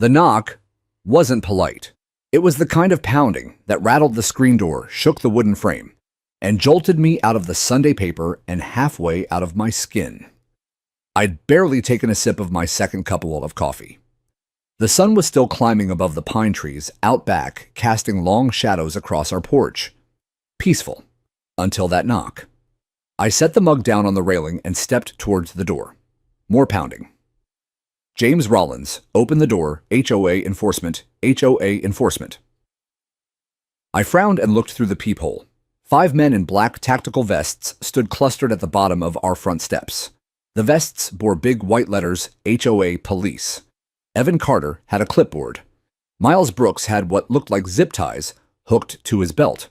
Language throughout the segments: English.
The knock wasn't polite. It was the kind of pounding that rattled the screen door, shook the wooden frame, and jolted me out of the Sunday paper and halfway out of my skin. I'd barely taken a sip of my second cupful of coffee. The sun was still climbing above the pine trees out back, casting long shadows across our porch. Peaceful, until that knock. I set the mug down on the railing and stepped towards the door. More pounding. James Rollins, open the door, HOA enforcement, HOA enforcement. I frowned and looked through the peephole. 5 men in black tactical vests stood clustered at the bottom of our front steps. The vests bore big white letters, HOA Police. Evan Carter had a clipboard. Miles Brooks had what looked like zip ties hooked to his belt.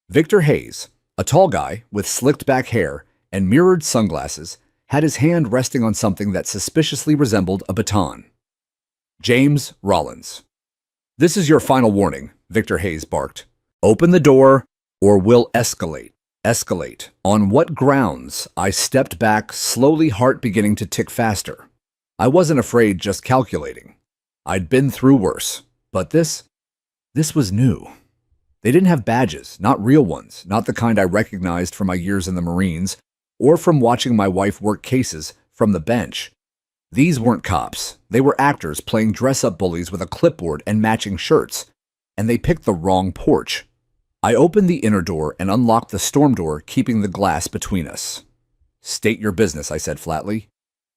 Victor Hayes, a tall guy with slicked back hair and mirrored sunglasses, had his hand resting on something that suspiciously resembled a baton. James Rollins. This is your final warning, Victor Hayes barked. Open the door or we'll escalate. Escalate. On what grounds? I stepped back, slowly, heart beginning to tick faster. I wasn't afraid, just calculating. I'd been through worse, but this was new. They didn't have badges, not real ones, not the kind I recognized from my years in the Marines or from watching my wife work cases from the bench. These weren't cops. They were actors playing dress-up bullies with a clipboard and matching shirts, and they picked the wrong porch. I opened the inner door and unlocked the storm door, keeping the glass between us. State your business, I said flatly.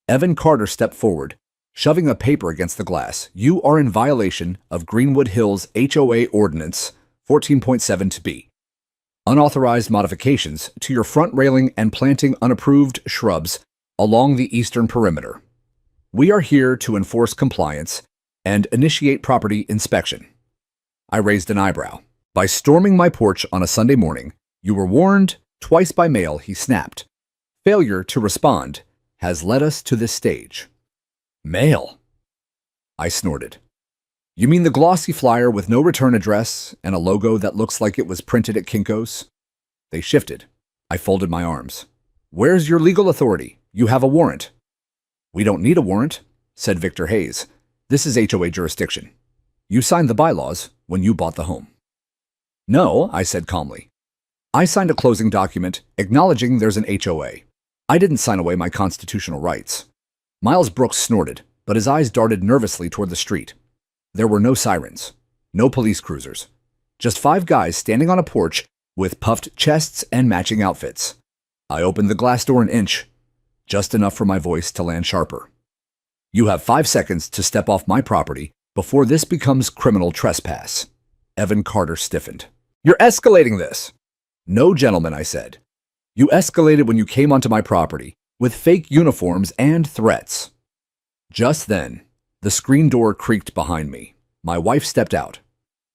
Evan Carter stepped forward, shoving a paper against the glass. You are in violation of Greenwood Hills HOA Ordinance 14.7-B. Unauthorized modifications to your front railing and planting unapproved shrubs along the eastern perimeter. We are here to enforce compliance and initiate property inspection. I raised an eyebrow. By storming my porch on a Sunday morning, you were warned twice by mail, he snapped. Failure to respond has led us to this stage. Mail? I snorted. You mean the glossy flyer with no return address and a logo that looks like it was printed at Kinko's? They shifted. I folded my arms. Where's your legal authority? You have a warrant. We don't need a warrant, said Victor Hayes. This is HOA jurisdiction. You signed the bylaws when you bought the home. No, I said calmly. I signed a closing document acknowledging there's an HOA. I didn't sign away my constitutional rights. Miles Brooks snorted, but his eyes darted nervously toward the street. There were no sirens, no police cruisers, just 5 guys standing on a porch with puffed chests and matching outfits. I opened the glass door an inch, just enough for my voice to land sharper. You have 5 seconds to step off my property before this becomes criminal trespass. Evan Carter stiffened. You're escalating this. No, gentlemen, I said. You escalated when you came onto my property with fake uniforms and threats. Just then, the screen door creaked behind me. My wife stepped out.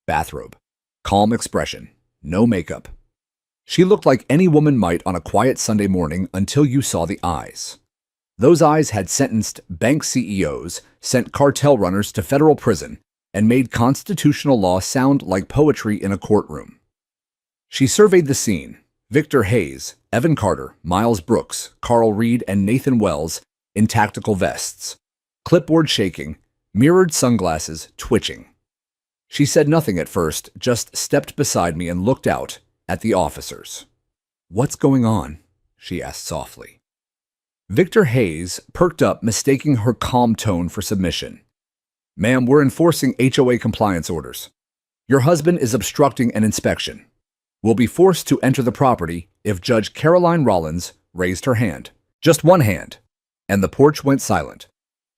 Bathrobe. Calm expression. No makeup. She looked like any woman might on a quiet Sunday morning until you saw the eyes. Those eyes had sentenced bank CEOs, sent cartel runners to federal prison, and made constitutional law sound like poetry in a courtroom. She surveyed the scene. Victor Hayes, Evan Carter, Miles Brooks, Carl Reed, and Nathan Wells in tactical vests. Clipboard shaking, mirrored sunglasses twitching. She said nothing at first, just stepped beside me and looked out at the officers. What's going on? She asked softly. Victor Hayes perked up, mistaking her calm tone for submission. Ma'am, we're enforcing HOA compliance orders. Your husband is obstructing an inspection. Will be forced to enter the property if Judge Caroline Rollins raised her hand. Just one hand. And the porch went silent.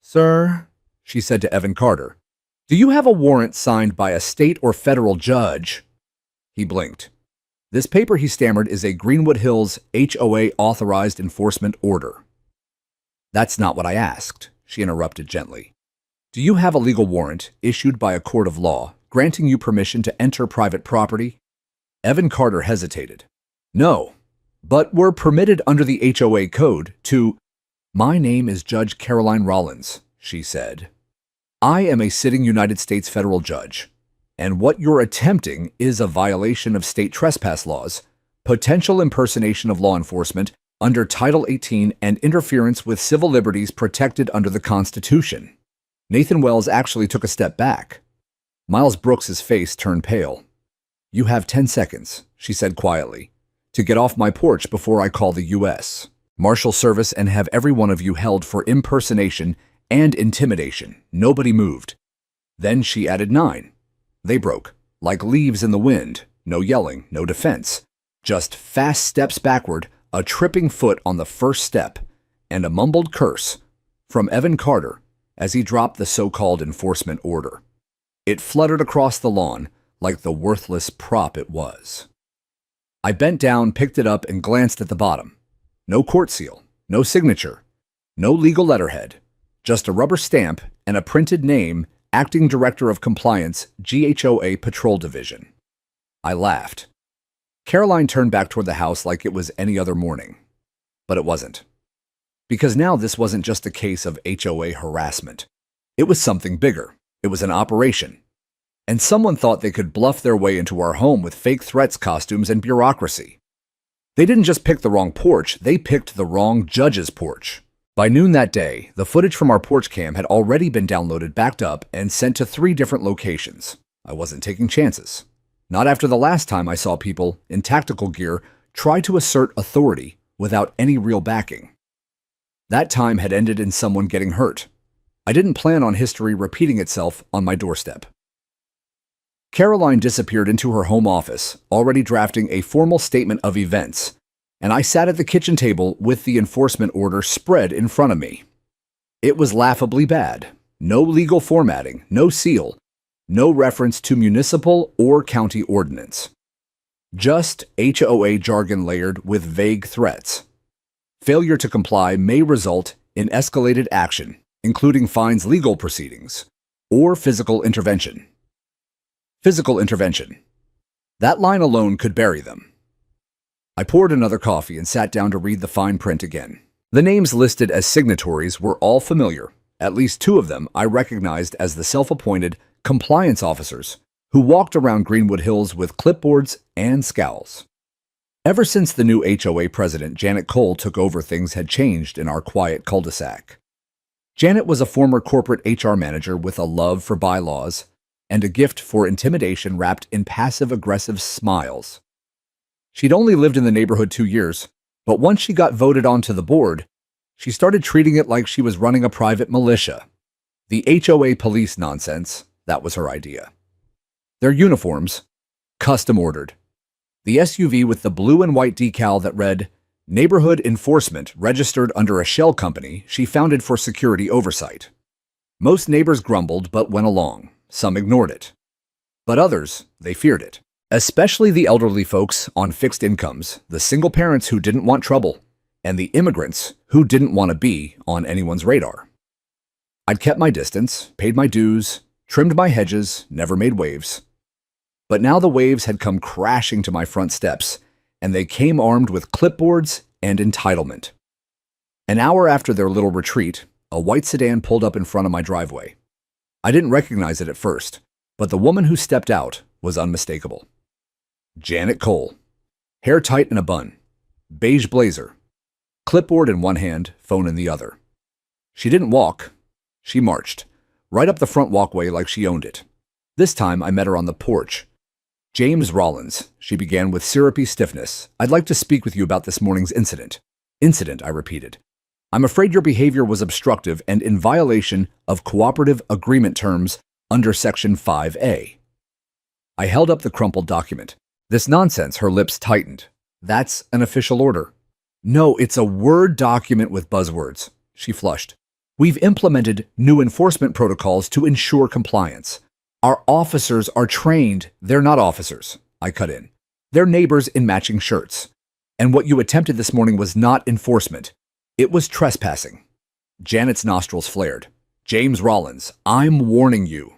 Sir, she said to Evan Carter, do you have a warrant signed by a state or federal judge? He blinked. This paper, he stammered, is a Greenwood Hills HOA authorized enforcement order. That's not what I asked, she interrupted gently. Do you have a legal warrant issued by a court of law granting you permission to enter private property? Evan Carter hesitated. No, but we're permitted under the HOA code to... My name is Judge Caroline Rollins, she said. I am a sitting United States federal judge, and what you're attempting is a violation of state trespass laws, potential impersonation of law enforcement under Title 18, and interference with civil liberties protected under the Constitution. Nathan Wells actually took a step back. Miles Brooks's face turned pale. "You have 10 seconds," she said quietly, "to get off my porch before I call the U.S. Marshal Service and have every one of you held for impersonation and intimidation." Nobody moved. Then she added 9. They broke, like leaves in the wind. No yelling, no defense. Just fast steps backward, a tripping foot on the first step, and a mumbled curse from Evan Carter as he dropped the so-called enforcement order. It fluttered across the lawn like the worthless prop it was. I bent down, picked it up, and glanced at the bottom. No court seal, no signature, no legal letterhead, just a rubber stamp and a printed name, Acting Director of Compliance, GHOA Patrol Division. I laughed. Caroline turned back toward the house like it was any other morning. But it wasn't. Because now this wasn't just a case of HOA harassment. It was something bigger. It was an operation. And someone thought they could bluff their way into our home with fake threats costumes and bureaucracy. They didn't just pick the wrong porch, they picked the wrong judge's porch. By noon that day, the footage from our porch cam had already been downloaded, backed up, and sent to 3 different locations. I wasn't taking chances. Not after the last time I saw people in tactical gear try to assert authority without any real backing. That time had ended in someone getting hurt. I didn't plan on history repeating itself on my doorstep. Caroline disappeared into her home office, already drafting a formal statement of events, and I sat at the kitchen table with the enforcement order spread in front of me. It was laughably bad. No legal formatting, no seal, no reference to municipal or county ordinance. Just HOA jargon layered with vague threats. Failure to comply may result in escalated action, including fines, legal proceedings, or physical intervention. Physical intervention. That line alone could bury them. I poured another coffee and sat down to read the fine print again. The names listed as signatories were all familiar. At least 2 of them I recognized as the self-appointed compliance officers who walked around Greenwood Hills with clipboards and scowls. Ever since the new HOA president, Janet Cole, took over, things had changed in our quiet cul-de-sac. Janet was a former corporate HR manager with a love for bylaws and a gift for intimidation wrapped in passive-aggressive smiles. She'd only lived in the neighborhood 2 years, but once she got voted onto the board, she started treating it like she was running a private militia. The HOA police nonsense, that was her idea. Their uniforms, custom ordered. The SUV with the blue and white decal that read, "Neighborhood Enforcement, registered under a shell company she founded for security oversight." Most neighbors grumbled but went along. Some ignored it. But others, they feared it. Especially the elderly folks on fixed incomes, the single parents who didn't want trouble, and the immigrants who didn't want to be on anyone's radar. I'd kept my distance, paid my dues, trimmed my hedges, never made waves. But now the waves had come crashing to my front steps, and they came armed with clipboards and entitlement. An hour after their little retreat, a white sedan pulled up in front of my driveway. I didn't recognize it at first, but the woman who stepped out was unmistakable. Janet Cole. Hair tight in a bun. Beige blazer. Clipboard in one hand, phone in the other. She didn't walk. She marched, right up the front walkway like she owned it. This time I met her on the porch. "James Rollins," she began with syrupy stiffness. "I'd like to speak with you about this morning's incident." "Incident," I repeated. "I'm afraid your behavior was obstructive and in violation of cooperative agreement terms under Section 5A. I held up the crumpled document. "This nonsense," her lips tightened. "That's an official order." "No, it's a Word document with buzzwords," she flushed. "We've implemented new enforcement protocols to ensure compliance. Our officers are trained." "They're not officers," I cut in. "They're neighbors in matching shirts. And what you attempted this morning was not enforcement. It was trespassing." Janet's nostrils flared. "James Rollins, I'm warning you.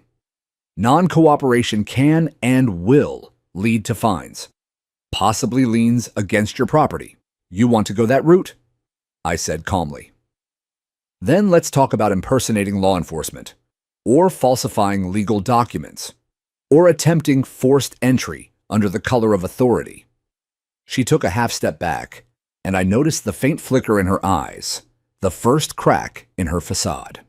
Non-cooperation can and will lead to fines. Possibly liens against your property. You want to go that route?" I said calmly. "Then let's talk about impersonating law enforcement, or falsifying legal documents, or attempting forced entry under the color of authority." She took a half step back, and I noticed the faint flicker in her eyes, the first crack in her facade.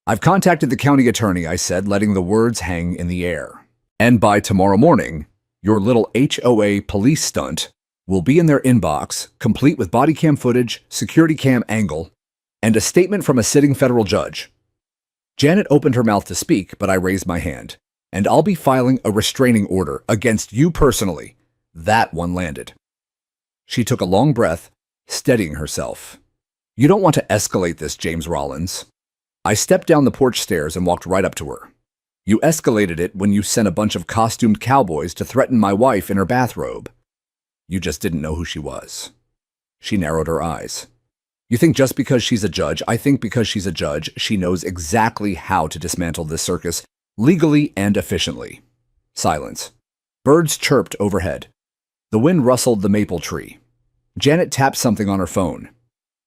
I've contacted the county attorney, I said, letting the words hang in the air. And by tomorrow morning, your little HOA police stunt will be in their inbox, complete with body cam footage, security cam angle, and a statement from a sitting federal judge. Janet opened her mouth to speak, but I raised my hand. And I'll be filing a restraining order against you personally. That one landed. She took a long breath, steadying herself. You don't want to escalate this, James Rollins. I stepped down the porch stairs and walked right up to her. You escalated it when you sent a bunch of costumed cowboys to threaten my wife in her bathrobe. You just didn't know who she was. She narrowed her eyes. You think just because she's a judge, I think because she's a judge, she knows exactly how to dismantle this circus, legally and efficiently. Silence. Birds chirped overhead. The wind rustled the maple tree. Janet tapped something on her phone.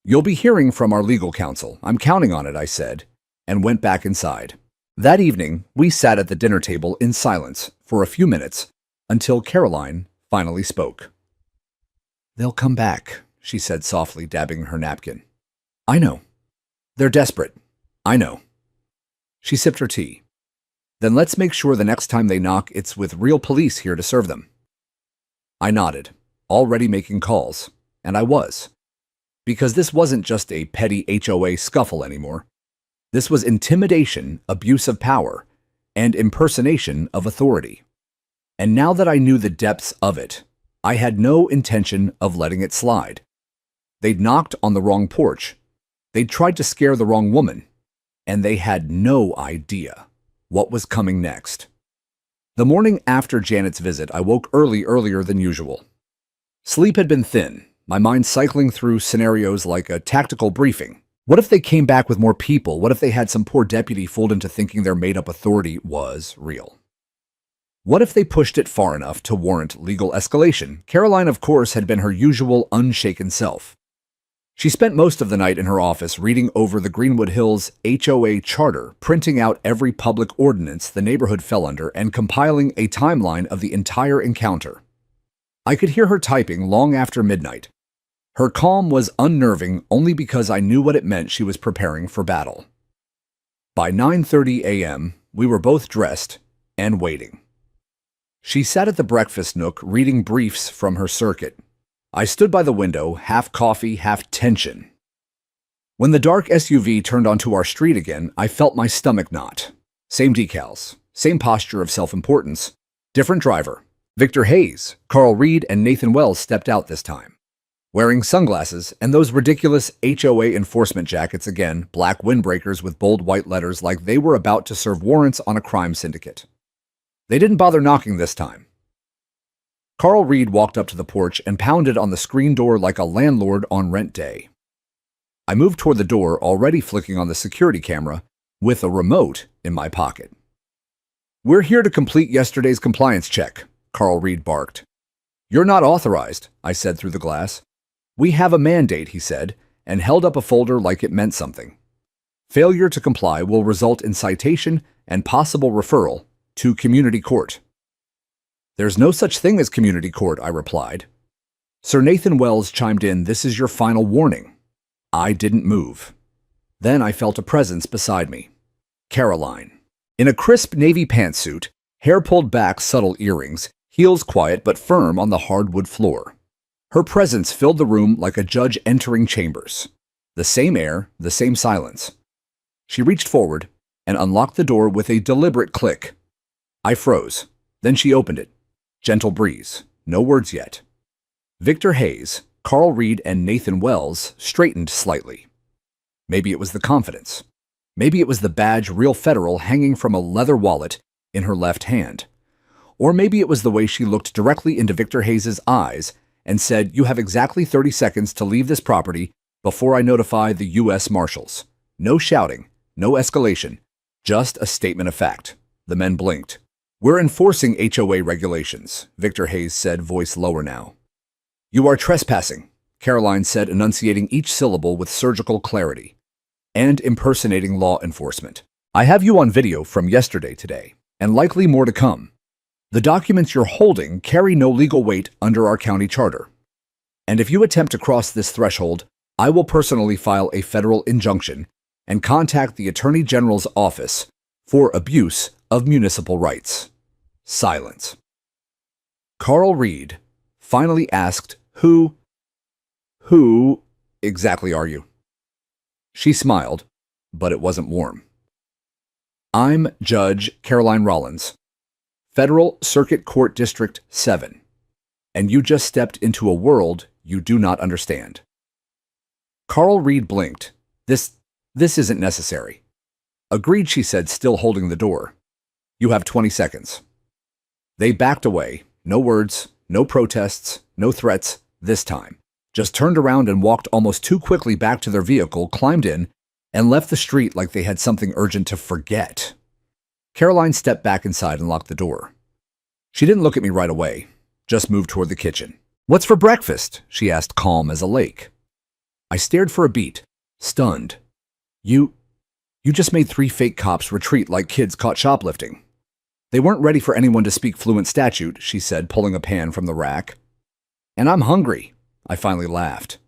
You'll be hearing from our legal counsel. I'm counting on it, I said, and went back inside. That evening, we sat at the dinner table in silence for a few minutes until Caroline finally spoke. They'll come back, she said softly, dabbing her napkin. I know. They're desperate. I know. She sipped her tea. Then let's make sure the next time they knock, it's with real police here to serve them. I nodded, already making calls, and I was. Because this wasn't just a petty HOA scuffle anymore. This was intimidation, abuse of power, and impersonation of authority. And now that I knew the depths of it, I had no intention of letting it slide. They'd knocked on the wrong porch. They'd tried to scare the wrong woman. And they had no idea what was coming next. The morning after Janet's visit, I woke earlier than usual. Sleep had been thin, my mind cycling through scenarios like a tactical briefing. What if they came back with more people? What if they had some poor deputy fooled into thinking their made-up authority was real? What if they pushed it far enough to warrant legal escalation? Caroline, of course, had been her usual unshaken self. She spent most of the night in her office reading over the Greenwood Hills HOA charter, printing out every public ordinance the neighborhood fell under, and compiling a timeline of the entire encounter. I could hear her typing long after midnight. Her calm was unnerving only because I knew what it meant she was preparing for battle. By 9:30 a.m., we were both dressed and waiting. She sat at the breakfast nook reading briefs from her circuit. I stood by the window, half coffee, half tension. When the dark SUV turned onto our street again, I felt my stomach knot. Same decals, same posture of self-importance, different driver. Victor Hayes, Carl Reed, and Nathan Wells stepped out this time. Wearing sunglasses and those ridiculous HOA enforcement jackets again, black windbreakers with bold white letters like they were about to serve warrants on a crime syndicate. They didn't bother knocking this time. Carl Reed walked up to the porch and pounded on the screen door like a landlord on rent day. I moved toward the door, already flicking on the security camera, with a remote in my pocket. "We're here to complete yesterday's compliance check," Carl Reed barked. "You're not authorized," I said through the glass. "We have a mandate," he said, and held up a folder like it meant something. "Failure to comply will result in citation and possible referral to community court." "There's no such thing as community court," I replied. Sir Nathan Wells chimed in, "This is your final warning." I didn't move. Then I felt a presence beside me. Caroline. In a crisp navy pantsuit, hair pulled back, subtle earrings, heels quiet but firm on the hardwood floor. Her presence filled the room like a judge entering chambers. The same air, the same silence. She reached forward and unlocked the door with a deliberate click. I froze. Then she opened it. Gentle breeze. No words yet. Victor Hayes, Carl Reed, and Nathan Wells straightened slightly. Maybe it was the confidence. Maybe it was the badge, real federal, hanging from a leather wallet in her left hand. Or maybe it was the way she looked directly into Victor Hayes' eyes and said, "You have exactly 30 seconds to leave this property before I notify the U.S. Marshals." No shouting, no escalation, just a statement of fact. The men blinked. "We're enforcing HOA regulations," Victor Hayes said, voice lower now. "You are trespassing," Caroline said, enunciating each syllable with surgical clarity. "And impersonating law enforcement. I have you on video from yesterday today, and likely more to come. The documents you're holding carry no legal weight under our county charter. And if you attempt to cross this threshold, I will personally file a federal injunction and contact the Attorney General's office for abuse of municipal rights. Silence. Carl Reed finally asked, Who exactly are you? She smiled, but it wasn't warm. I'm Judge Caroline Rollins, Federal Circuit Court District 7, and you just stepped into a world you do not understand. Carl Reed blinked. This isn't necessary. Agreed, she said, still holding the door. You have 20 seconds. They backed away. No words, no protests, no threats this time. Just turned around and walked almost too quickly back to their vehicle, climbed in, and left the street like they had something urgent to forget. Caroline stepped back inside and locked the door. She didn't look at me right away, just moved toward the kitchen. What's for breakfast? She asked, calm as a lake. I stared for a beat, stunned. You just made 3 fake cops retreat like kids caught shoplifting. They weren't ready for anyone to speak fluent statute, she said, pulling a pan from the rack. And I'm hungry. I finally laughed.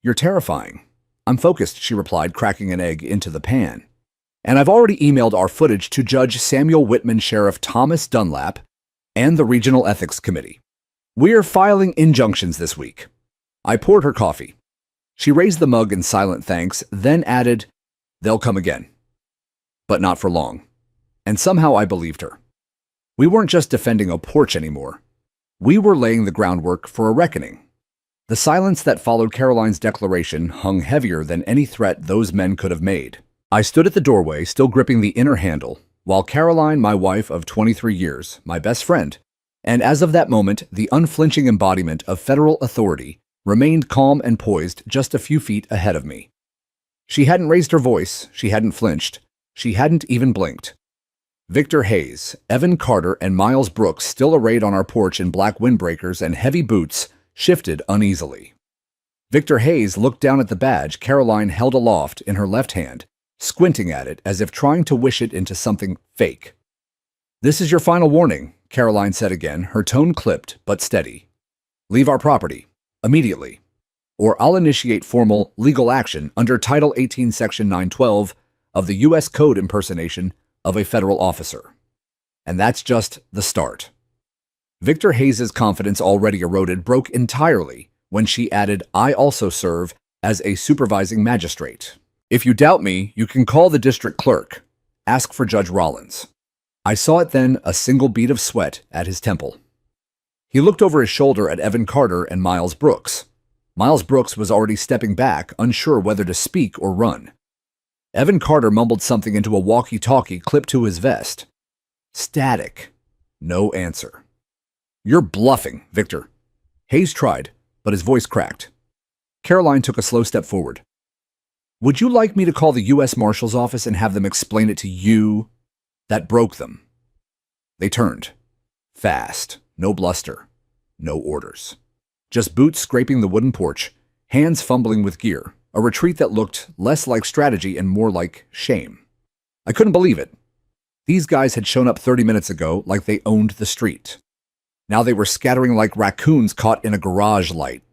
You're terrifying. I'm focused, she replied, cracking an egg into the pan. And I've already emailed our footage to Judge Samuel Whitman, Sheriff Thomas Dunlap, and the Regional Ethics Committee. We're filing injunctions this week. I poured her coffee. She raised the mug in silent thanks, then added, They'll come again. But not for long. And somehow I believed her. We weren't just defending a porch anymore. We were laying the groundwork for a reckoning. The silence that followed Caroline's declaration hung heavier than any threat those men could have made. I stood at the doorway, still gripping the inner handle, while Caroline, my wife of 23 years, my best friend, and as of that moment, the unflinching embodiment of federal authority, remained calm and poised just a few feet ahead of me. She hadn't raised her voice, she hadn't flinched, she hadn't even blinked. Victor Hayes, Evan Carter, and Miles Brooks, still arrayed on our porch in black windbreakers and heavy boots, shifted uneasily. Victor Hayes looked down at the badge Caroline held aloft in her left hand, squinting at it as if trying to wish it into something fake. This is your final warning, Caroline said again, her tone clipped but steady. Leave our property, immediately, or I'll initiate formal legal action under Title 18, Section 912 of the U.S. Code impersonation of a federal officer. And that's just the start. Victor Hayes' confidence, already eroded, broke entirely when she added, I also serve as a supervising magistrate. If you doubt me, you can call the district clerk. Ask for Judge Rollins. I saw it then, a single bead of sweat at his temple. He looked over his shoulder at Evan Carter and Miles Brooks. Miles Brooks was already stepping back, unsure whether to speak or run. Evan Carter mumbled something into a walkie-talkie clipped to his vest. Static. No answer. You're bluffing, Victor. Hayes tried, but his voice cracked. Caroline took a slow step forward. Would you like me to call the U.S. Marshal's office and have them explain it to you? That broke them. They turned. Fast. No bluster. No orders. Just boots scraping the wooden porch, hands fumbling with gear, a retreat that looked less like strategy and more like shame. I couldn't believe it. These guys had shown up 30 minutes ago like they owned the street. Now they were scattering like raccoons caught in a garage light.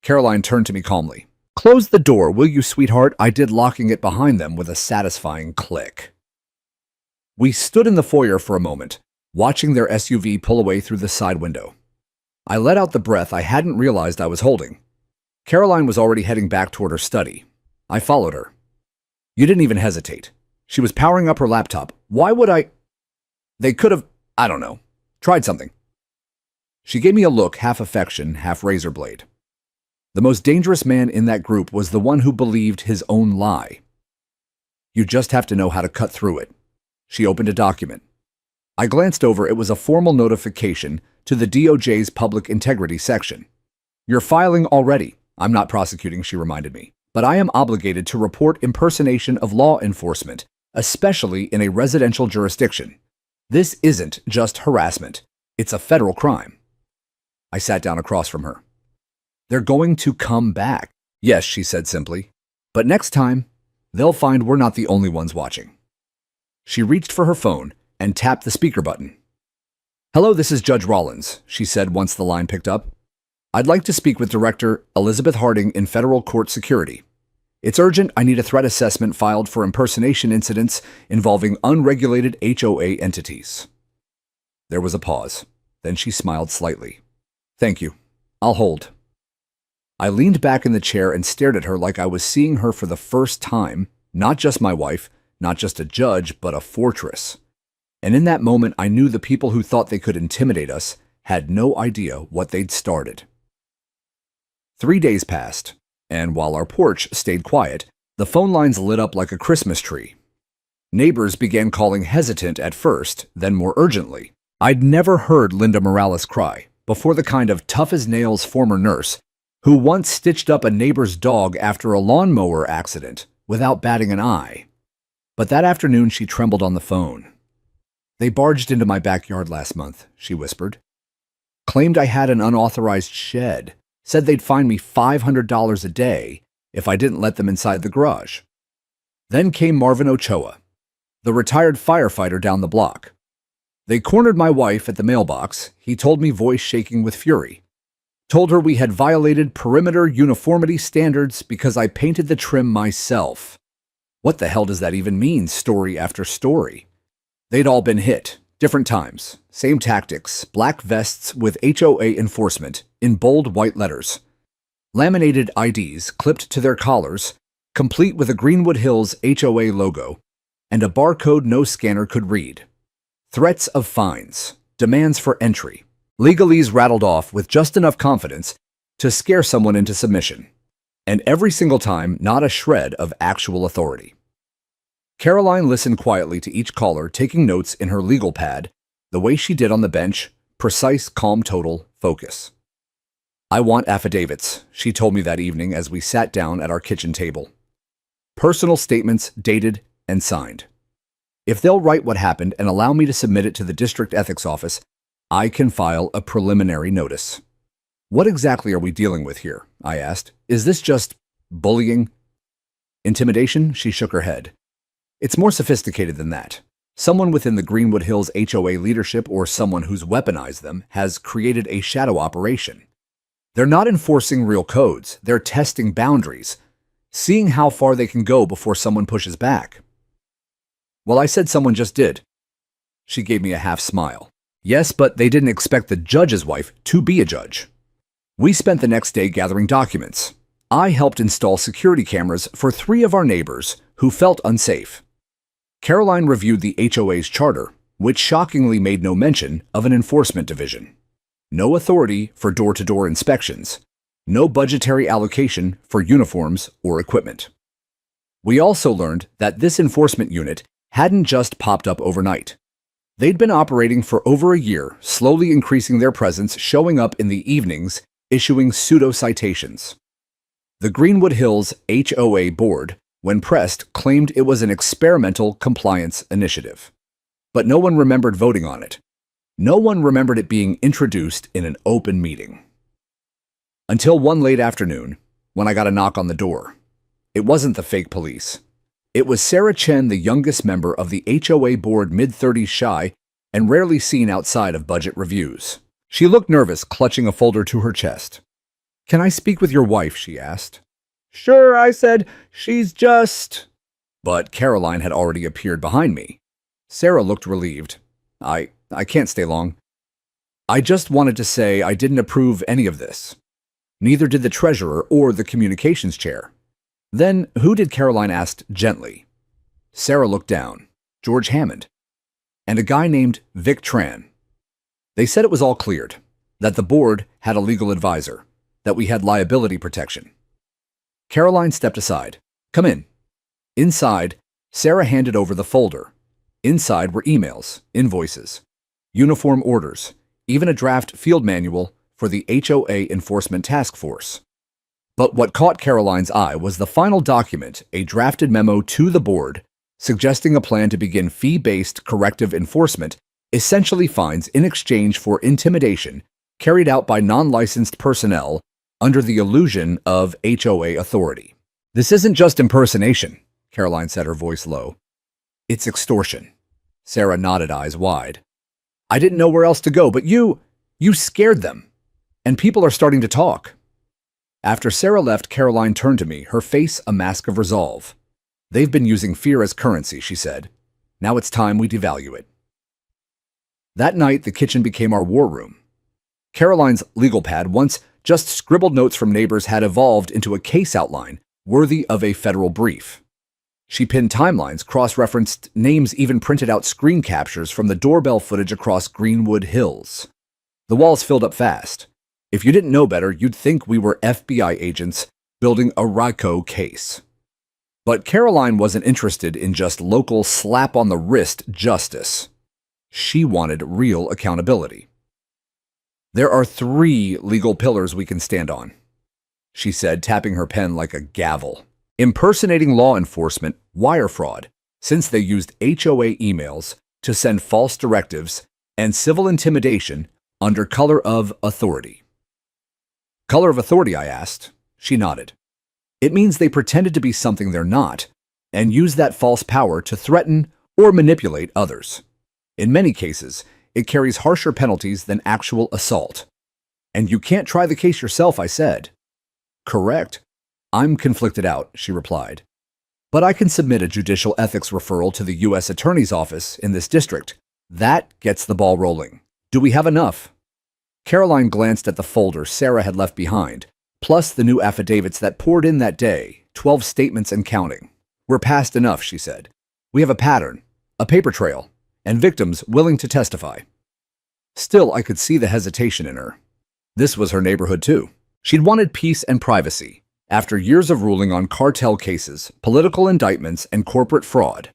Caroline turned to me calmly. Close the door, will you, sweetheart? I did, locking it behind them with a satisfying click. We stood in the foyer for a moment, watching their SUV pull away through the side window. I let out the breath I hadn't realized I was holding. Caroline was already heading back toward her study. I followed her. You didn't even hesitate. She was powering up her laptop. Why would I? They could have, I don't know, tried something. She gave me a look, half affection, half razor blade. The most dangerous man in that group was the one who believed his own lie. You just have to know how to cut through it. She opened a document. I glanced over. It was a formal notification to the DOJ's Public Integrity section. You're filing already. I'm not prosecuting, she reminded me, but I am obligated to report impersonation of law enforcement, especially in a residential jurisdiction. This isn't just harassment. It's a federal crime. I sat down across from her. They're going to come back. Yes, she said simply. But next time, they'll find we're not the only ones watching. She reached for her phone and tapped the speaker button. Hello, this is Judge Rollins, she said once the line picked up. I'd like to speak with Director Elizabeth Harding in Federal Court Security. It's urgent. I need a threat assessment filed for impersonation incidents involving unregulated HOA entities. There was a pause. Then she smiled slightly. Thank you. I'll hold. I leaned back in the chair and stared at her like I was seeing her for the first time, not just my wife, not just a judge, but a fortress. And in that moment, I knew the people who thought they could intimidate us had no idea what they'd started. 3 days passed, and while our porch stayed quiet, the phone lines lit up like a Christmas tree. Neighbors began calling hesitant at first, then more urgently. I'd never heard Linda Morales cry before the kind of tough-as-nails former nurse who once stitched up a neighbor's dog after a lawnmower accident without batting an eye. But that afternoon, she trembled on the phone. They barged into my backyard last month, she whispered. Claimed I had an unauthorized shed. Said they'd fine me $500 a day if I didn't let them inside the garage. Then came Marvin Ochoa, the retired firefighter down the block. They cornered my wife at the mailbox, he told me, voice shaking with fury. Told her we had violated perimeter uniformity standards because I painted the trim myself. What the hell does that even mean, story after story? They'd all been hit, different times, same tactics, black vests with HOA enforcement in bold white letters. Laminated IDs clipped to their collars, complete with a Greenwood Hills HOA logo, and a barcode no scanner could read. Threats of fines, demands for entry. Legalese rattled off with just enough confidence to scare someone into submission. And every single time, not a shred of actual authority. Caroline listened quietly to each caller, taking notes in her legal pad, the way she did on the bench, precise, calm, total focus. I want affidavits, she told me that evening as we sat down at our kitchen table. Personal statements dated and signed. If they'll write what happened and allow me to submit it to the district ethics office, I can file a preliminary notice. What exactly are we dealing with here? I asked. Is this just bullying? Intimidation? She shook her head. It's more sophisticated than that. Someone within the Greenwood Hills HOA leadership or someone who's weaponized them has created a shadow operation. They're not enforcing real codes. They're testing boundaries, seeing how far they can go before someone pushes back. Well, I said someone just did. She gave me a half smile. Yes, but they didn't expect the judge's wife to be a judge. We spent the next day gathering documents. I helped install security cameras for 3 of our neighbors who felt unsafe. Caroline reviewed the HOA's charter, which shockingly made no mention of an enforcement division. No authority for door-to-door inspections. No budgetary allocation for uniforms or equipment. We also learned that this enforcement unit hadn't just popped up overnight. They'd been operating for over a year, slowly increasing their presence, showing up in the evenings, issuing pseudo-citations. The Greenwood Hills HOA board, when pressed, claimed it was an experimental compliance initiative. But no one remembered voting on it. No one remembered it being introduced in an open meeting. Until one late afternoon, when I got a knock on the door. It wasn't the fake police. It was Sarah Chen, the youngest member of the HOA board, mid-30s, shy, and rarely seen outside of budget reviews. She looked nervous, clutching a folder to her chest. "Can I speak with your wife?" she asked. "Sure," I said. "She's just—" But Caroline had already appeared behind me. Sarah looked relieved. I can't stay long. I just wanted to say I didn't approve any of this. Neither did the treasurer or the communications chair. Then, who did Caroline ask gently? Sarah looked down. George Hammond. And a guy named Vic Tran. They said it was all cleared, that the board had a legal advisor, that we had liability protection. Caroline stepped aside. "Come in." Inside, Sarah handed over the folder. Inside were emails, invoices, uniform orders, even a draft field manual for the HOA Enforcement Task Force. But what caught Caroline's eye was the final document, a drafted memo to the board, suggesting a plan to begin fee-based corrective enforcement, essentially fines in exchange for intimidation carried out by non-licensed personnel under the illusion of HOA authority. "This isn't just impersonation," Caroline said, her voice low. "It's extortion." Sarah nodded, eyes wide. "I didn't know where else to go, but you scared them. And people are starting to talk." After Sarah left, Caroline turned to me, her face a mask of resolve. "They've been using fear as currency," she said. "Now it's time we devalue it." That night, the kitchen became our war room. Caroline's legal pad, once just scribbled notes from neighbors, had evolved into a case outline worthy of a federal brief. She pinned timelines, cross-referenced names, even printed out screen captures from the doorbell footage across Greenwood Hills. The walls filled up fast. If you didn't know better, you'd think we were FBI agents building a RICO case. But Caroline wasn't interested in just local slap-on-the-wrist justice. She wanted real accountability. "There are 3 legal pillars we can stand on," she said, tapping her pen like a gavel. "Impersonating law enforcement, wire fraud, since they used HOA emails to send false directives, and civil intimidation under color of authority." "Color of authority?" I asked. She nodded. "It means they pretended to be something they're not and used that false power to threaten or manipulate others. In many cases, it carries harsher penalties than actual assault." "And you can't try the case yourself," I said. "Correct. I'm conflicted out," she replied. "But I can submit a judicial ethics referral to the U.S. Attorney's Office in this district. That gets the ball rolling. Do we have enough?" Caroline glanced at the folder Sarah had left behind, plus the new affidavits that poured in that day, 12 statements and counting. "We're past enough," she said. "We have a pattern, a paper trail, and victims willing to testify." Still, I could see the hesitation in her. This was her neighborhood too. She'd wanted peace and privacy. After years of ruling on cartel cases, political indictments, and corporate fraud,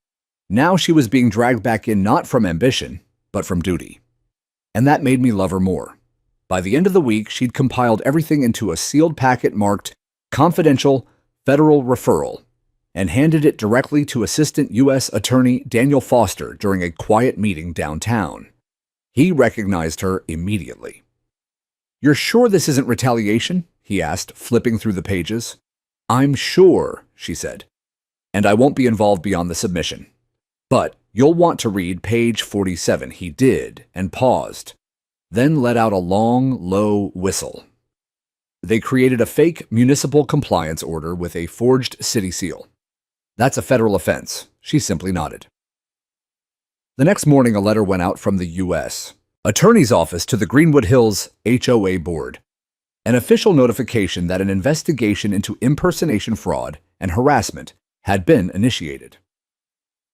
now she was being dragged back in not from ambition, but from duty. And that made me love her more. By the end of the week, she'd compiled everything into a sealed packet marked Confidential Federal Referral and handed it directly to Assistant U.S. Attorney Daniel Foster during a quiet meeting downtown. He recognized her immediately. "You're sure this isn't retaliation?" he asked, flipping through the pages. "I'm sure," she said, "and I won't be involved beyond the submission. But you'll want to read page 47. He did, and paused, then let out a long, low whistle. "They created a fake municipal compliance order with a forged city seal. That's a federal offense." She simply nodded. The next morning, a letter went out from the U.S. Attorney's Office to the Greenwood Hills HOA Board. An official notification that an investigation into impersonation fraud and harassment had been initiated.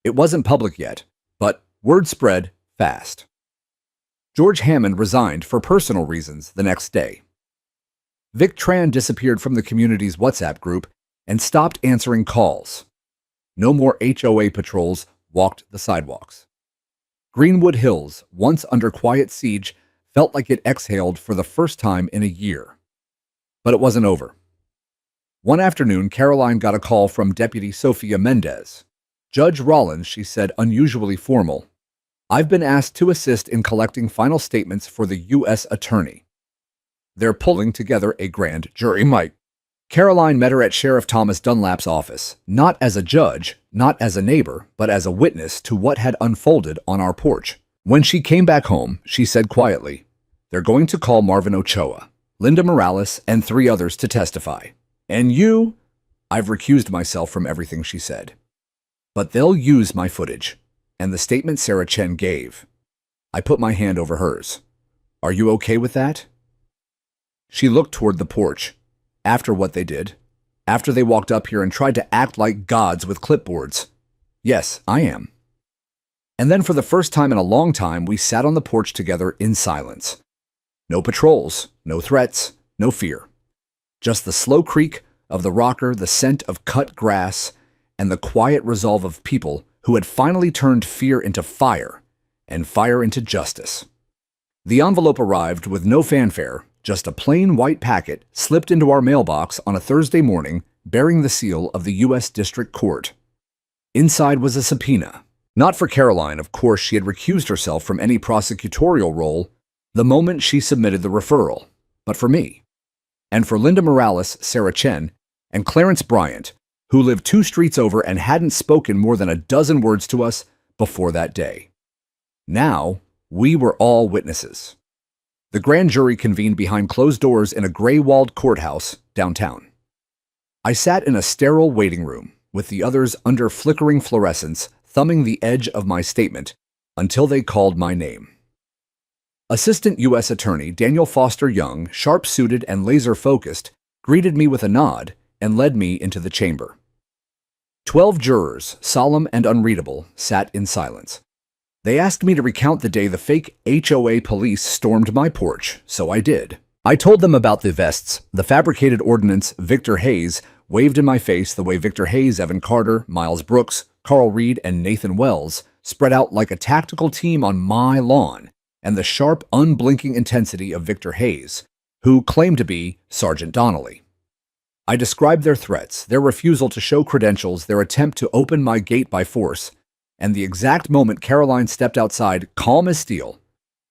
It wasn't public yet, but word spread fast. George Hammond resigned for personal reasons the next day. Vic Tran disappeared from the community's WhatsApp group and stopped answering calls. No more HOA patrols walked the sidewalks. Greenwood Hills, once under quiet siege, felt like it exhaled for the first time in a year. But it wasn't over. One afternoon, Caroline got a call from Deputy Sophia Mendez. "Judge Rollins," she said, unusually formal, "I've been asked to assist in collecting final statements for the U.S. Attorney. They're pulling together a grand jury, Mike." Caroline met her at Sheriff Thomas Dunlap's office, not as a judge, not as a neighbor, but as a witness to what had unfolded on our porch. When she came back home, she said quietly, "They're going to call Marvin Ochoa, Linda Morales, and 3 others to testify. And you—" "I've recused myself from everything," she said. "But they'll use my footage and the statement Sarah Chen gave." I put my hand over hers. "Are you okay with that?" She looked toward the porch. "After what they did, after they walked up here and tried to act like gods with clipboards, yes, I am." And then for the first time in a long time, we sat on the porch together in silence. No patrols, no threats, no fear. Just the slow creak of the rocker, the scent of cut grass, and the quiet resolve of people who had finally turned fear into fire and fire into justice. The envelope arrived with no fanfare, just a plain white packet slipped into our mailbox on a Thursday morning bearing the seal of the U.S. District Court. Inside was a subpoena. Not for Caroline, of course. She had recused herself from any prosecutorial role the moment she submitted the referral, but for me. And for Linda Morales, Sarah Chen, and Clarence Bryant, who lived 2 streets over and hadn't spoken more than a dozen words to us before that day. Now, we were all witnesses. The grand jury convened behind closed doors in a gray-walled courthouse downtown. I sat in a sterile waiting room, with the others under flickering fluorescents thumbing the edge of my statement until they called my name. Assistant U.S. Attorney Daniel Foster Young, sharp-suited and laser-focused, greeted me with a nod and led me into the chamber. 12 jurors, solemn and unreadable, sat in silence. They asked me to recount the day the fake HOA police stormed my porch, so I did. I told them about the vests, the fabricated ordnance Victor Hayes waved in my face the way Victor Hayes, Evan Carter, Miles Brooks, Carl Reed, and Nathan Wells spread out like a tactical team on my lawn, and the sharp, unblinking intensity of Victor Hayes, who claimed to be Sergeant Donnelly. I described their threats, their refusal to show credentials, their attempt to open my gate by force, and the exact moment Caroline stepped outside, calm as steel,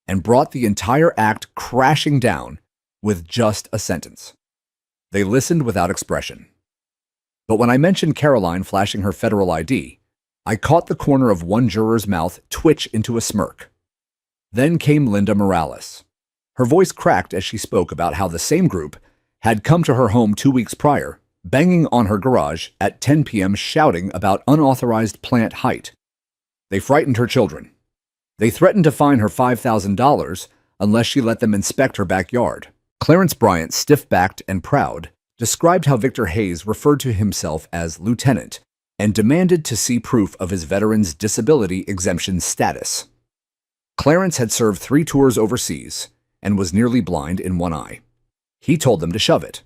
and brought the entire act crashing down with just a sentence. They listened without expression. But when I mentioned Caroline flashing her federal ID, I caught the corner of one juror's mouth twitch into a smirk. Then came Linda Morales. Her voice cracked as she spoke about how the same group had come to her home 2 weeks prior, banging on her garage at 10 p.m. shouting about unauthorized plant height. They frightened her children. They threatened to fine her $5,000 unless she let them inspect her backyard. Clarence Bryant, stiff-backed and proud, described how Victor Hayes referred to himself as lieutenant and demanded to see proof of his veteran's disability exemption status. Clarence had served 3 tours overseas and was nearly blind in one eye. He told them to shove it.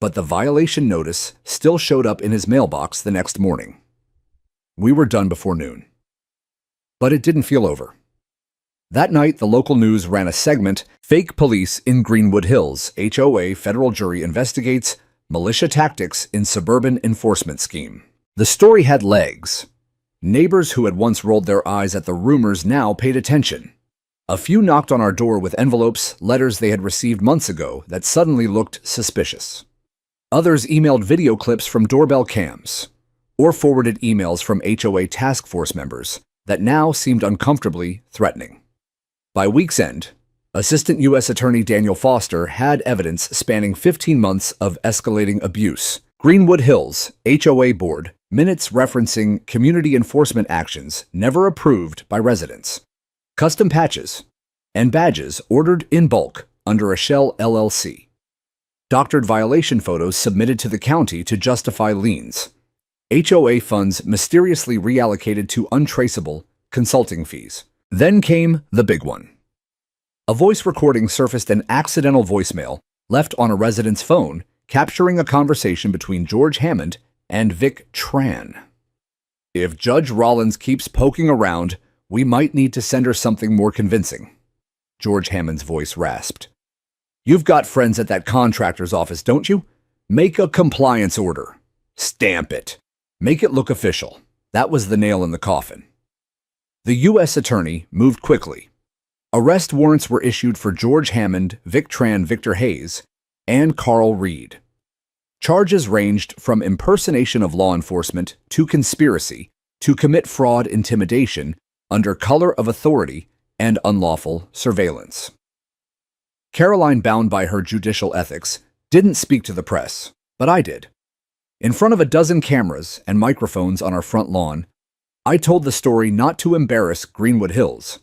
But the violation notice still showed up in his mailbox the next morning. We were done before noon. But it didn't feel over. That night, the local news ran a segment, Fake Police in Greenwood Hills, HOA Federal Jury Investigates Militia Tactics in Suburban Enforcement Scheme. The story had legs. Neighbors who had once rolled their eyes at the rumors now paid attention. A few knocked on our door with envelopes, letters they had received months ago that suddenly looked suspicious. Others emailed video clips from doorbell cams, or forwarded emails from HOA task force members that now seemed uncomfortably threatening. By week's end, Assistant U.S. Attorney Daniel Foster had evidence spanning 15 months of escalating abuse. Greenwood Hills, HOA Board, minutes referencing community enforcement actions never approved by residents. Custom patches and badges ordered in bulk under a shell LLC. Doctored violation photos submitted to the county to justify liens. HOA funds mysteriously reallocated to untraceable consulting fees. Then came the big one. A voice recording surfaced an accidental voicemail left on a resident's phone, capturing a conversation between George Hammond and Vic Tran. If Judge Rollins keeps poking around, we might need to send her something more convincing. George Hammond's voice rasped. You've got friends at that contractor's office, don't you? Make a compliance order. Stamp it. Make it look official. That was the nail in the coffin. The U.S. Attorney moved quickly. Arrest warrants were issued for George Hammond, Vic Tran, Victor Hayes, and Carl Reed. Charges ranged from impersonation of law enforcement to conspiracy to commit fraud, intimidation, under color of authority, and unlawful surveillance. Caroline, bound by her judicial ethics, didn't speak to the press, but I did. In front of a dozen cameras and microphones on our front lawn, I told the story not to embarrass Greenwood Hills,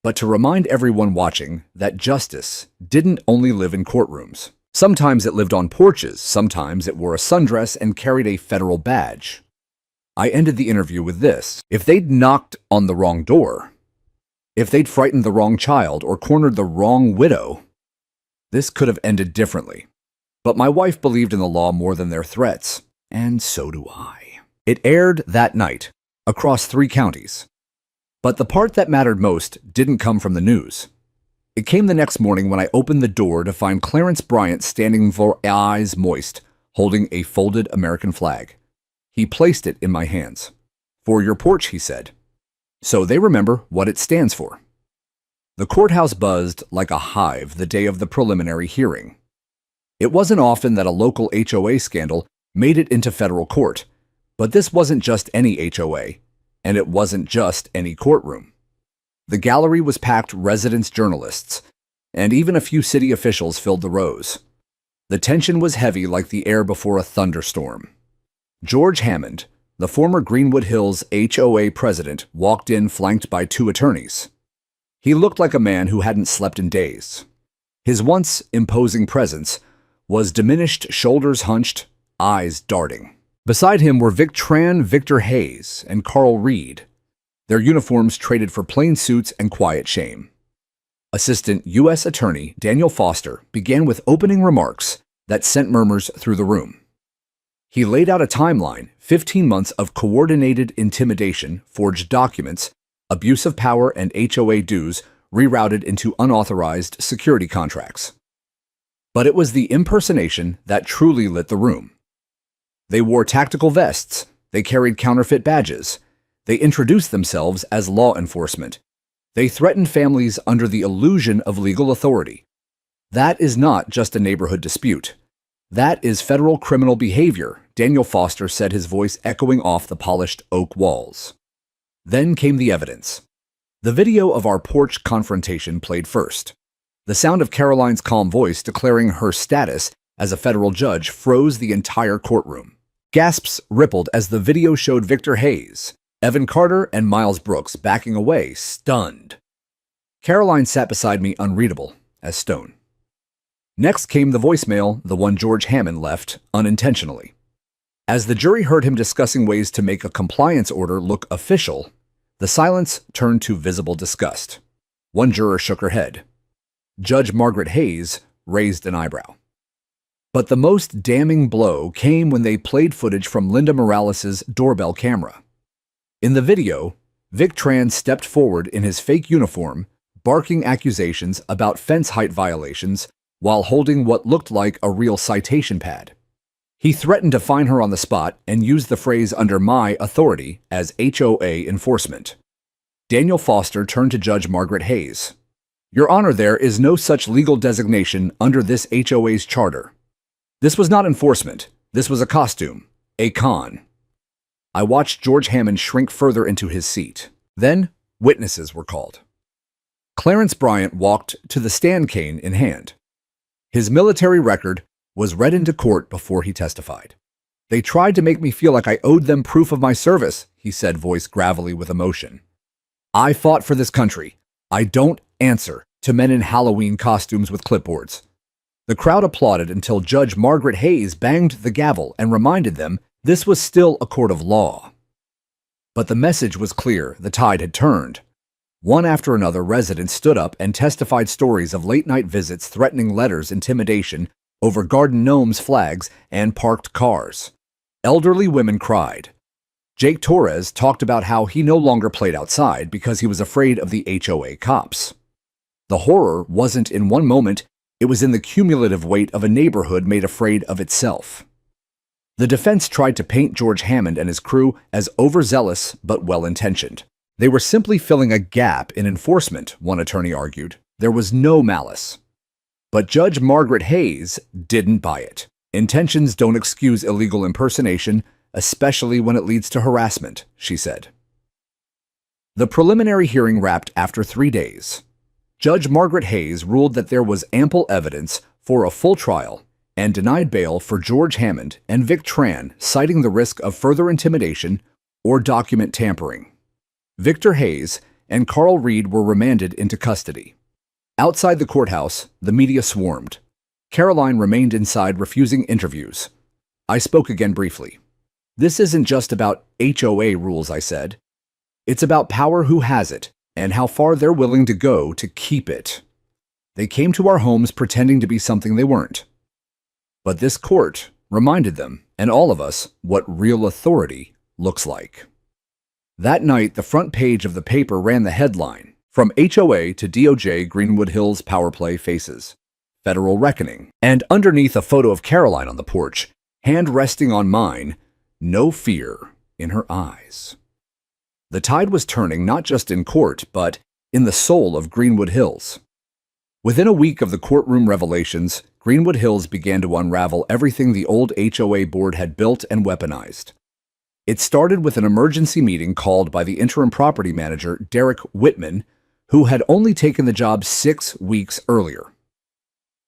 but to remind everyone watching that justice didn't only live in courtrooms. Sometimes it lived on porches, sometimes it wore a sundress and carried a federal badge. I ended the interview with this. If they'd knocked on the wrong door, if they'd frightened the wrong child or cornered the wrong widow, this could have ended differently. But my wife believed in the law more than their threats, and so do I. It aired that night, across 3 counties. But the part that mattered most didn't come from the news. It came the next morning when I opened the door to find Clarence Bryant standing for eyes moist, holding a folded American flag. He placed it in my hands. For your porch, he said. So they remember what it stands for. The courthouse buzzed like a hive the day of the preliminary hearing. It wasn't often that a local HOA scandal made it into federal court, but this wasn't just any HOA, and it wasn't just any courtroom. The gallery was packed residents, journalists, and even a few city officials filled the rows. The tension was heavy like the air before a thunderstorm. George Hammond, the former Greenwood Hills HOA president, walked in flanked by two attorneys. He looked like a man who hadn't slept in days. His once imposing presence was diminished, shoulders hunched, eyes darting. Beside him were Victor Hayes, and Carl Reed, their uniforms traded for plain suits and quiet shame. Assistant U.S. Attorney Daniel Foster began with opening remarks that sent murmurs through the room. He laid out a timeline, 15 months of coordinated intimidation, forged documents, abuse of power, and HOA dues rerouted into unauthorized security contracts. But it was the impersonation that truly lit the room. They wore tactical vests, they carried counterfeit badges, they introduced themselves as law enforcement. They threatened families under the illusion of legal authority. That is not just a neighborhood dispute. That is federal criminal behavior, Daniel Foster said, his voice echoing off the polished oak walls. Then came the evidence. The video of our porch confrontation played first. The sound of Caroline's calm voice declaring her status as a federal judge froze the entire courtroom. Gasps rippled as the video showed Victor Hayes, Evan Carter, and Miles Brooks backing away, stunned. Caroline sat beside me, unreadable as stone. Next came the voicemail, the one George Hammond left unintentionally. As the jury heard him discussing ways to make a compliance order look official, the silence turned to visible disgust. One juror shook her head. Judge Margaret Hayes raised an eyebrow. But the most damning blow came when they played footage from Linda Morales' doorbell camera. In the video, Vic Tran stepped forward in his fake uniform, barking accusations about fence height violations while holding what looked like a real citation pad. He threatened to fine her on the spot and used the phrase "under my authority" as HOA enforcement. Daniel Foster turned to Judge Margaret Hayes. "Your Honor, there is no such legal designation under this HOA's charter. This was not enforcement. This was a costume, a con." I watched George Hammond shrink further into his seat. Then, witnesses were called. Clarence Bryant walked to the stand, cane in hand. His military record was read into court before he testified. "They tried to make me feel like I owed them proof of my service," he said, voice gravelly with emotion. "I fought for this country. I don't answer to men in Halloween costumes with clipboards." The crowd applauded until Judge Margaret Hayes banged the gavel and reminded them this was still a court of law. But the message was clear. The tide had turned. One after another, residents stood up and testified stories of late-night visits, threatening letters, intimidation over garden gnomes flags and parked cars. Elderly women cried. Jake Torres talked about how he no longer played outside because he was afraid of the HOA cops. The horror wasn't in one moment, it was in the cumulative weight of a neighborhood made afraid of itself. The defense tried to paint George Hammond and his crew as overzealous but well-intentioned. They were simply filling a gap in enforcement, one attorney argued. There was no malice. But Judge Margaret Hayes didn't buy it. Intentions don't excuse illegal impersonation, especially when it leads to harassment, she said. The preliminary hearing wrapped after 3 days. Judge Margaret Hayes ruled that there was ample evidence for a full trial and denied bail for George Hammond and Vic Tran, citing the risk of further intimidation or document tampering. Victor Hayes and Carl Reed were remanded into custody. Outside the courthouse, the media swarmed. Caroline remained inside, refusing interviews. I spoke again briefly. "This isn't just about HOA rules," I said. "It's about power, who has it, and how far they're willing to go to keep it. They came to our homes pretending to be something they weren't. But this court reminded them, and all of us, what real authority looks like." That night, the front page of the paper ran the headline, "From HOA to DOJ, Greenwood Hills Power Play Faces Federal Reckoning," and underneath a photo of Caroline on the porch, hand resting on mine, no fear in her eyes. The tide was turning not just in court, but in the soul of Greenwood Hills. Within a week of the courtroom revelations, Greenwood Hills began to unravel everything the old HOA board had built and weaponized. It started with an emergency meeting called by the interim property manager, Derek Whitman, who had only taken the job 6 weeks earlier.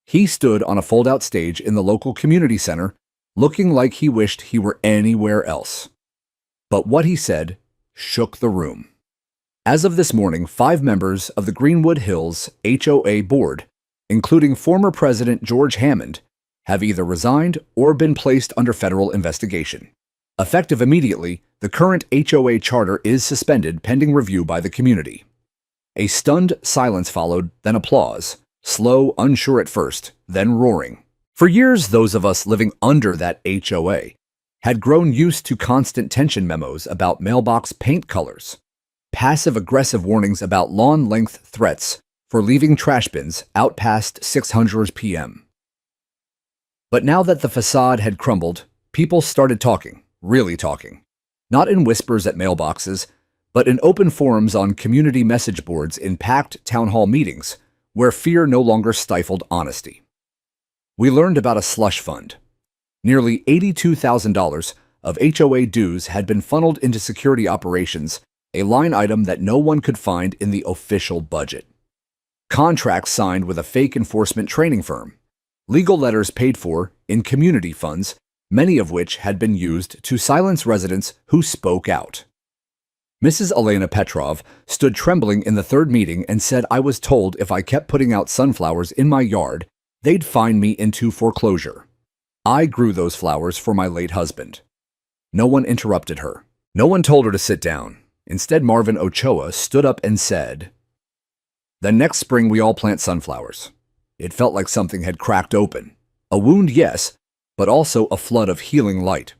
He stood on a fold-out stage in the local community center, looking like he wished he were anywhere else. But what he said shook the room. As of this morning, 5 members of the Greenwood Hills HOA board, including former President George Hammond, have either resigned or been placed under federal investigation. Effective immediately, the current HOA charter is suspended pending review by the community. A stunned silence followed, then applause, slow, unsure at first, then roaring. For years, those of us living under that HOA had grown used to constant tension memos about mailbox paint colors, passive-aggressive warnings about lawn-length threats for leaving trash bins out past 600 p.m. But now that the facade had crumbled, people started talking, really talking, not in whispers at mailboxes, but in open forums on community message boards in packed town hall meetings where fear no longer stifled honesty. We learned about a slush fund. Nearly $82,000 of HOA dues had been funneled into security operations, a line item that no one could find in the official budget. Contracts signed with a fake enforcement training firm. Legal letters paid for in community funds, many of which had been used to silence residents who spoke out. Mrs. Elena Petrov stood trembling in the third meeting and said I was told if I kept putting out sunflowers in my yard, they'd fine me into foreclosure. I grew those flowers for my late husband. No one interrupted her. No one told her to sit down. Instead, Marvin Ochoa stood up and said, "Then next spring we all plant sunflowers." It felt like something had cracked open. A wound, yes, but also a flood of healing light.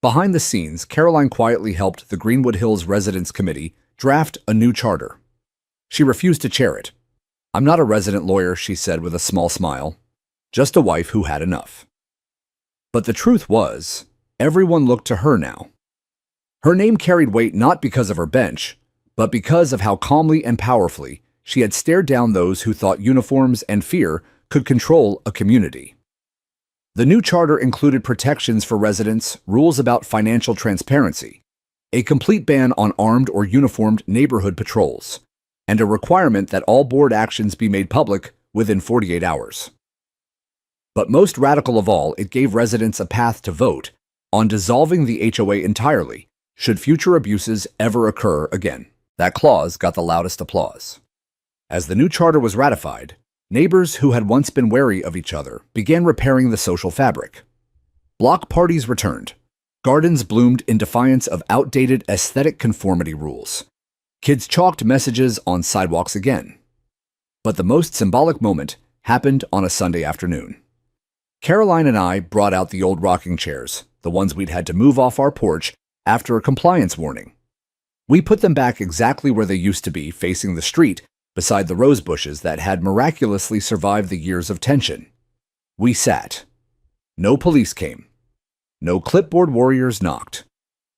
Behind the scenes, Caroline quietly helped the Greenwood Hills Residents Committee draft a new charter. She refused to chair it. "I'm not a resident lawyer," she said with a small smile. "Just a wife who had enough." But the truth was, everyone looked to her now. Her name carried weight not because of her bench, but because of how calmly and powerfully she had stared down those who thought uniforms and fear could control a community. The new charter included protections for residents, rules about financial transparency, a complete ban on armed or uniformed neighborhood patrols, and a requirement that all board actions be made public within 48 hours. But most radical of all, it gave residents a path to vote on dissolving the HOA entirely, should future abuses ever occur again. That clause got the loudest applause. As the new charter was ratified, neighbors who had once been wary of each other began repairing the social fabric. Block parties returned. Gardens bloomed in defiance of outdated aesthetic conformity rules. Kids chalked messages on sidewalks again. But the most symbolic moment happened on a Sunday afternoon. Caroline and I brought out the old rocking chairs, the ones we'd had to move off our porch after a compliance warning. We put them back exactly where they used to be, facing the street, beside the rose bushes that had miraculously survived the years of tension. We sat. No police came. No clipboard warriors knocked.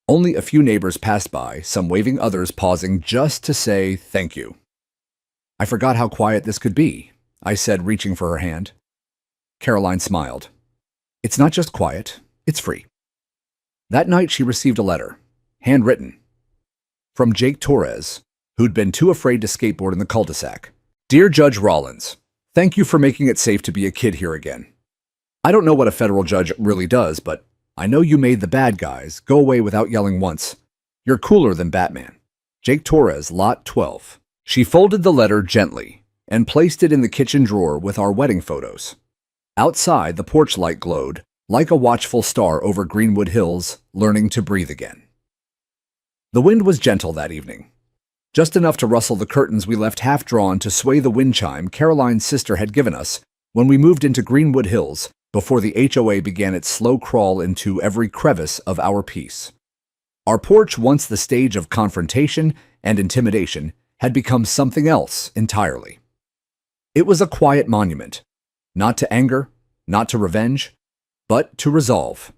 Only a few neighbors passed by, some waving, others pausing just to say thank you. "I forgot how quiet this could be," I said, reaching for her hand. Caroline smiled. "It's not just quiet, it's free." That night she received a letter, handwritten, from Jake Torres, who'd been too afraid to skateboard in the cul-de-sac. "Dear Judge Rollins, thank you for making it safe to be a kid here again. I don't know what a federal judge really does, but I know you made the bad guys go away without yelling once. You're cooler than Batman. Jake Torres, Lot 12. She folded the letter gently and placed it in the kitchen drawer with our wedding photos. Outside, the porch light glowed like a watchful star over Greenwood Hills, learning to breathe again. The wind was gentle that evening, just enough to rustle the curtains we left half-drawn to sway the wind chime Caroline's sister had given us when we moved into Greenwood Hills before the HOA began its slow crawl into every crevice of our peace. Our porch, once the stage of confrontation and intimidation, had become something else entirely. It was a quiet monument, not to anger, not to revenge, but to resolve,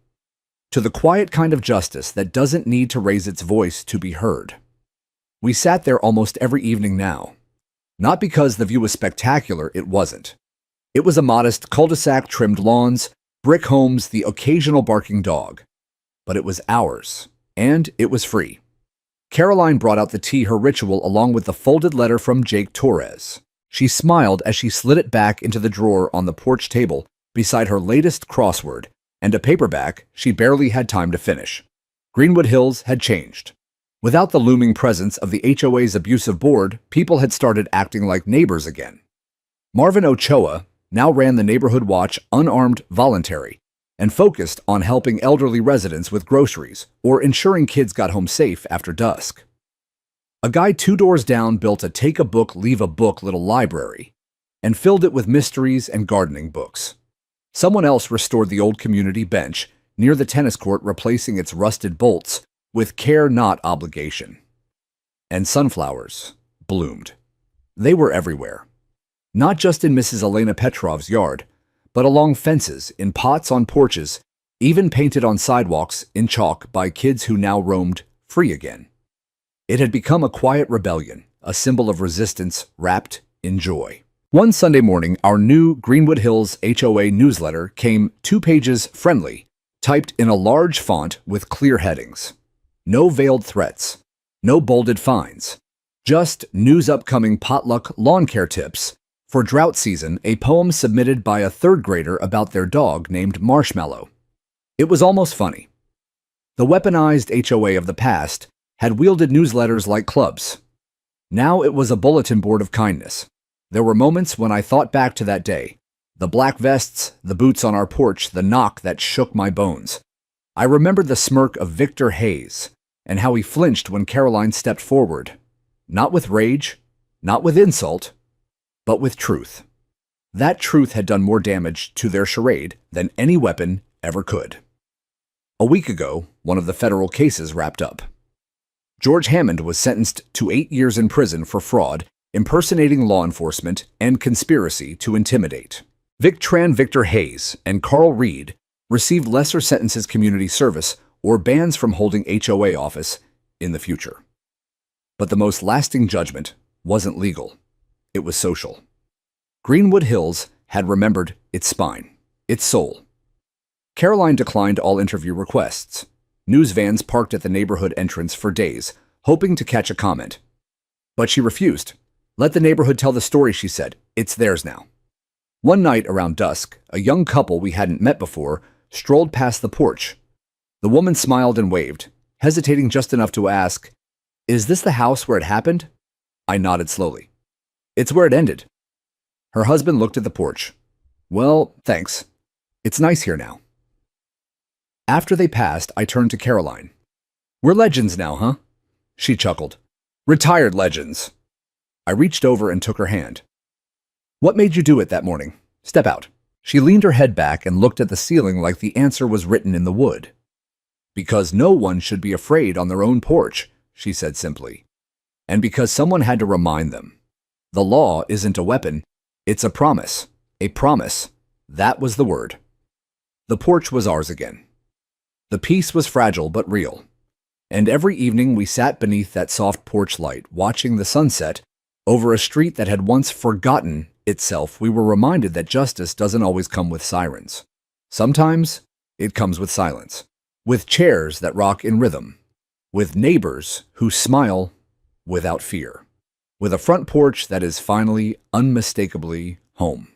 to the quiet kind of justice that doesn't need to raise its voice to be heard. We sat there almost every evening now. Not because the view was spectacular, it wasn't. It was a modest cul-de-sac, trimmed lawns, brick homes, the occasional barking dog. But it was ours, and it was free. Caroline brought out the tea, her ritual, along with the folded letter from Jake Torres. She smiled as she slid it back into the drawer on the porch table beside her latest crossword and a paperback she barely had time to finish. Greenwood Hills had changed. Without the looming presence of the HOA's abusive board, people had started acting like neighbors again. Marvin Ochoa now ran the neighborhood watch, unarmed, voluntary, and focused on helping elderly residents with groceries or ensuring kids got home safe after dusk. A guy 2 doors down built a take a book, leave a book little library and filled it with mysteries and gardening books. Someone else restored the old community bench near the tennis court, replacing its rusted bolts with care, not obligation. And sunflowers bloomed. They were everywhere. Not just in Mrs. Elena Petrov's yard, but along fences, in pots on porches, even painted on sidewalks in chalk by kids who now roamed free again. It had become a quiet rebellion, a symbol of resistance wrapped in joy. One Sunday morning, our new Greenwood Hills HOA newsletter came 2 pages friendly, typed in a large font with clear headings. No veiled threats, no bolded fines, just news: upcoming potluck lawn care tips for drought season, a poem submitted by a 3rd grader about their dog named Marshmallow. It was almost funny. The weaponized HOA of the past had wielded newsletters like clubs. Now it was a bulletin board of kindness. There were moments when I thought back to that day. The black vests, the boots on our porch, the knock that shook my bones. I remembered the smirk of Victor Hayes and how he flinched when Caroline stepped forward. Not with rage, not with insult, but with truth. That truth had done more damage to their charade than any weapon ever could. A week ago, one of the federal cases wrapped up. George Hammond was sentenced to 8 years in prison for fraud, impersonating law enforcement, and conspiracy to intimidate. Victor Hayes and Carl Reed received lesser sentences, community service, or bans from holding HOA office in the future. But the most lasting judgment wasn't legal. It was social. Greenwood Hills had remembered its spine, its soul. Caroline declined all interview requests. News vans parked at the neighborhood entrance for days, hoping to catch a comment. But she refused. Let the neighborhood tell the story, she said. It's theirs now. One night around dusk, a young couple we hadn't met before strolled past the porch. The woman smiled and waved, hesitating just enough to ask, "Is this the house where it happened?" I nodded slowly. "It's where it ended." Her husband looked at the porch. "Well, thanks. It's nice here now." After they passed, I turned to Caroline. "We're legends now, huh?" She chuckled. "Retired legends." I reached over and took her hand. "What made you do it that morning? Step out." She leaned her head back and looked at the ceiling like the answer was written in the wood. "Because no one should be afraid on their own porch," she said simply. "And because someone had to remind them. The law isn't a weapon, it's a promise. A promise. That was the word." The porch was ours again. The peace was fragile but real. And every evening we sat beneath that soft porch light, watching the sunset over a street that had once forgotten itself. We were reminded that justice doesn't always come with sirens. Sometimes it comes with silence, with chairs that rock in rhythm, with neighbors who smile without fear, with a front porch that is finally unmistakably home.